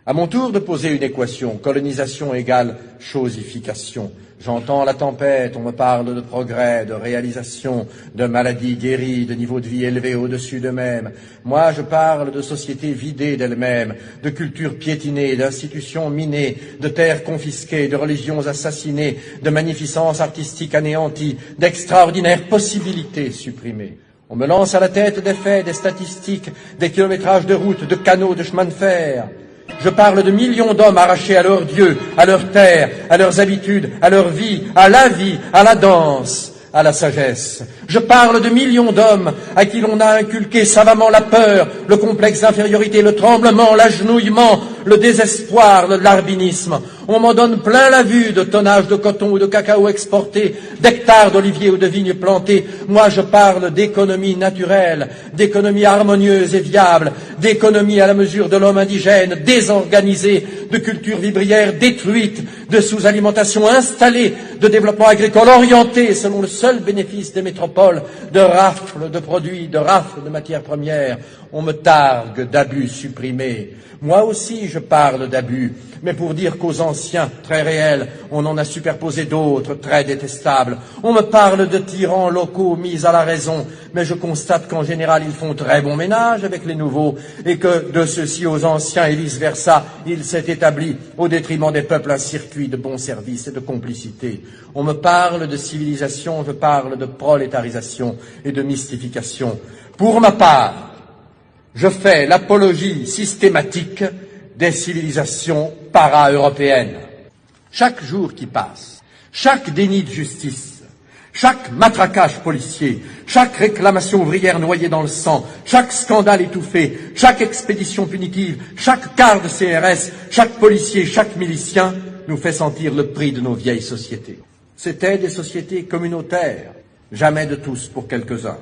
À mon tour de poser une équation, colonisation égale chosification. J'entends la tempête, on me parle de progrès, de réalisation, de maladies guéries, de niveau de vie élevé au-dessus d'eux-mêmes. Moi, je parle de sociétés vidées d'elles-mêmes, de cultures piétinées, d'institutions minées, de terres confisquées, de religions assassinées, de magnificence artistique anéantie, d'extraordinaires possibilités supprimées. On me lance à la tête des faits, des statistiques, des kilométrages de routes, de canaux, de chemins de fer. Je parle de millions d'hommes arrachés à leur Dieu, à leur terre, à leurs habitudes, à leur vie, à la danse, à la sagesse. Je parle de millions d'hommes à qui l'on a inculqué savamment la peur, le complexe d'infériorité, le tremblement, l'agenouillement, le désespoir, le larbinisme. On m'en donne plein la vue de tonnages de coton ou de cacao exportés, d'hectares d'oliviers ou de vignes plantées. Moi, je parle d'économie naturelle, d'économie harmonieuse et viable, d'économie à la mesure de l'homme indigène, désorganisé, de culture vivrière détruite, de sous-alimentation installée, de développement agricole orienté selon le seul bénéfice des métropoles, de rafles de produits, de rafles de matières premières. On me targue d'abus supprimés. Moi aussi, je parle d'abus, mais pour dire qu'aux anciens, très réels, on en a superposé d'autres, très détestables. On me parle de tyrans locaux mis à la raison, mais je constate qu'en général, ils font très bon ménage avec les nouveaux, et que de ceux-ci aux anciens et vice-versa, il s'est établi, au détriment des peuples, un circuit de bons services et de complicité. On me parle de civilisation, je parle de prolétarisation et de mystification. Pour ma part, je fais l'apologie systématique des civilisations para-européennes. Chaque jour qui passe, chaque déni de justice, chaque matraquage policier, chaque réclamation ouvrière noyée dans le sang, chaque scandale étouffé, chaque expédition punitive, chaque quart de CRS, chaque policier, chaque milicien nous fait sentir le prix de nos vieilles sociétés. C'étaient des sociétés communautaires, jamais de tous pour quelques-uns.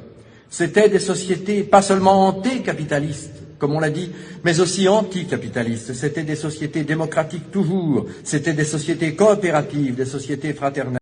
C'étaient des sociétés pas seulement antécapitalistes, comme on l'a dit, mais aussi anticapitalistes. C'étaient des sociétés démocratiques toujours, c'étaient des sociétés coopératives, des sociétés fraternelles.